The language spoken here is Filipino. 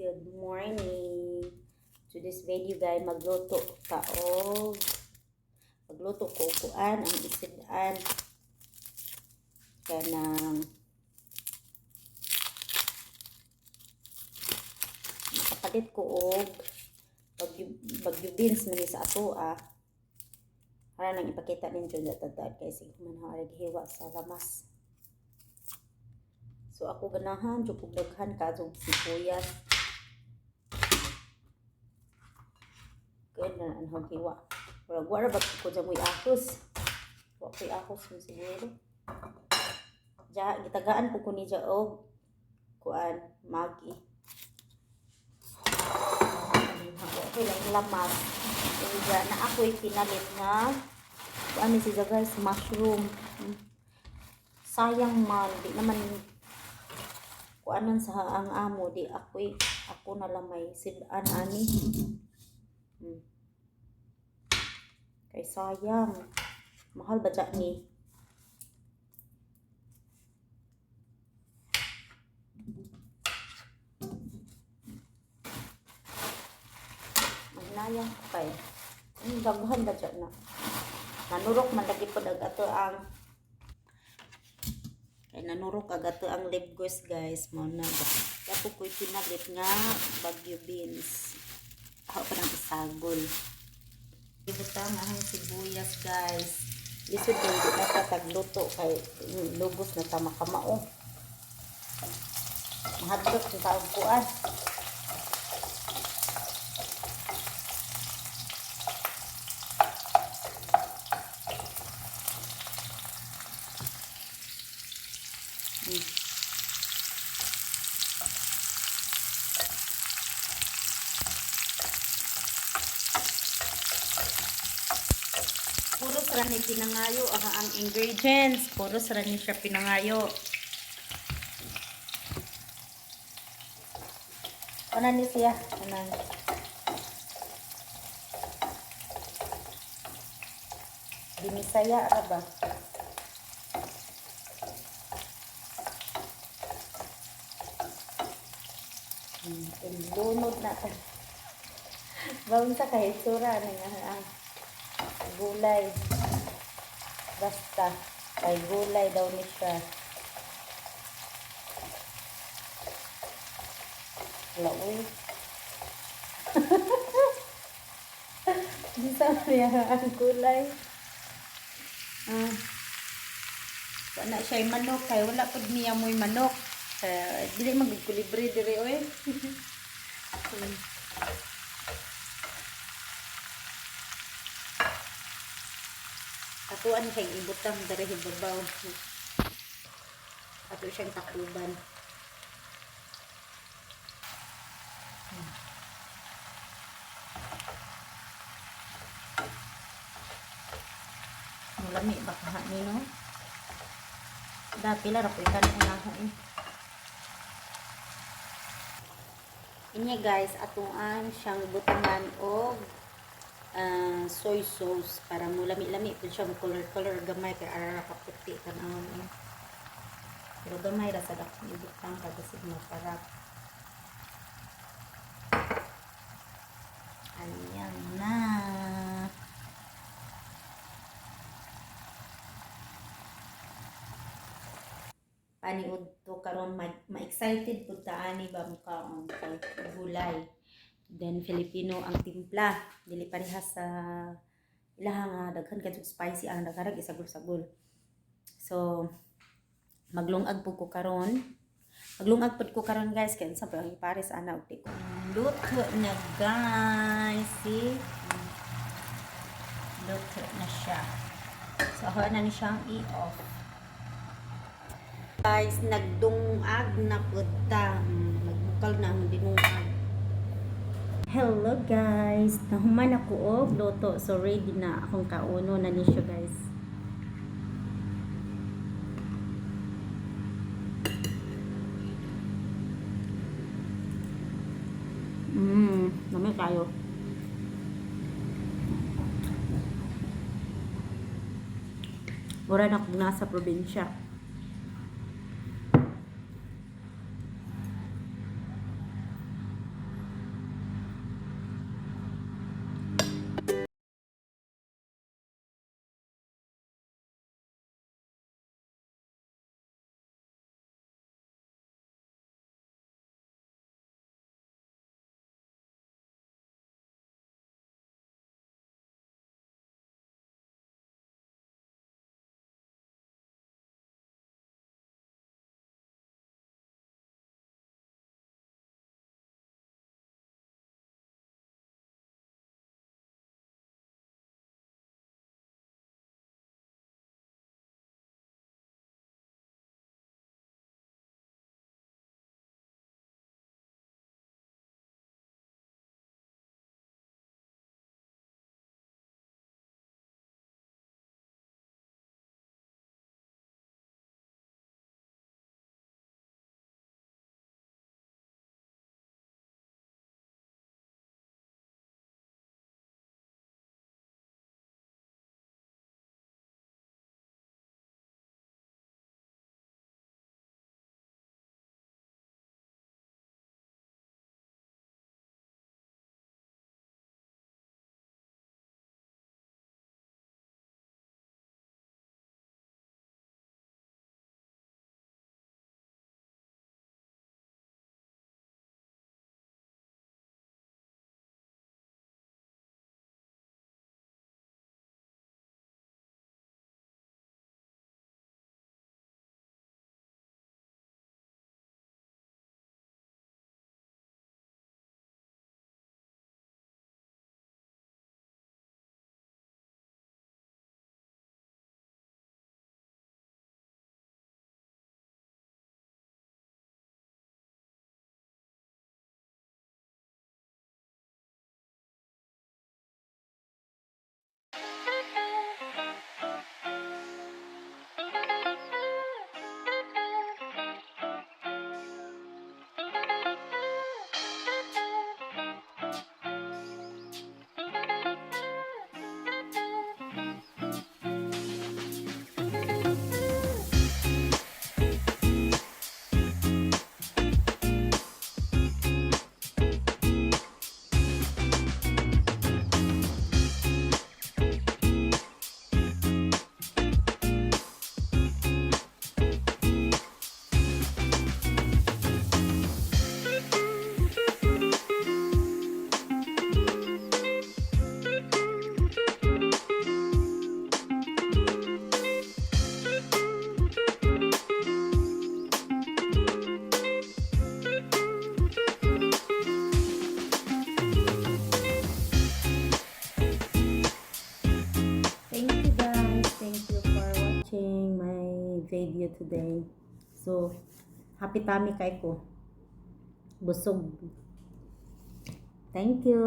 good morning. To this video guys, magluto ko kuan ang isidan kanang nakapalit ko og bagyo beans man sa ato para nang ipakita ninyo datad kay sig man harag hiwa sa lamas. So ako ganahan jud og daghan kadtong sibuyas. Kaya na ang hiwa. Wala ba ko dyan mo'y ahos. Wala ko'y ahos mo siguro. Diya, gitagaan po ko ni dya og kuan, magi. Okay lang lamas. Kaya dya, na ako'y pinalit nga kuan ni siya guys, mushroom. Sayang man, di naman kuanan sa ang amo, di ako na lang may sud-ang ani. Kay sayang. Mahal ba dyan ni? Mahinayang ko kay. Ang daghan ba dyan na? Nanurok man lagi po agato ang libgos guys. Muna ba? Dapo ko'y pinalit nga bagyo beans. Ako pa ng isagol. Ibutang ang sibuyas guys. Lisod din di natatagluto kay lubos na tamakamao. Mahadlok yung taong kuan. Puro sarani pinangayo ang ingredients. Puro sarani siya pinangayo. Ano ni siya? Anang binisaya ba? Lunod na. Bawang sa kahit sura ang gulay. Basta kay gulay daw ni siya. Laoy. Di sa niya ang gulay. Wala siya yung manok. Kaya wala po niya mo'y manok. Dili magkulibre dire oy. Atuan kay ibutang dari hibabaw. Ato siyang takuban. Mulami baka ni no. Dati la ra ko ikan unaha Inya guys, atuan siyang butangan og soy sauce para mulami-lami po siya color gamay kay ara kaputi tanawon pero gamay ra sa dakong ibutang kada sigma para ayan na paniud to karon ma-excited pud ta ani ba muka ang gulay. Then Filipino ang timpla, dili parehas sa ilaha nga daghan kadto spicy ang dagharag isagol-sagol. So maglungag pud ko karon. Maglungag pud ko karon guys kay unsa pa ipares ana og tiko. Luto na guys, see? Luto na siya. So ako na ni siyang i-off. Guys, nagdungag na pud ta. Magbukal na ang dinungag. Hello guys, nahuman ako og luto. So ready na akong kauno na ni siya guys. Namay kayo. Mura na kung nasa probinsya. video today. So, happy tummy kay ko. Busog. Thank you.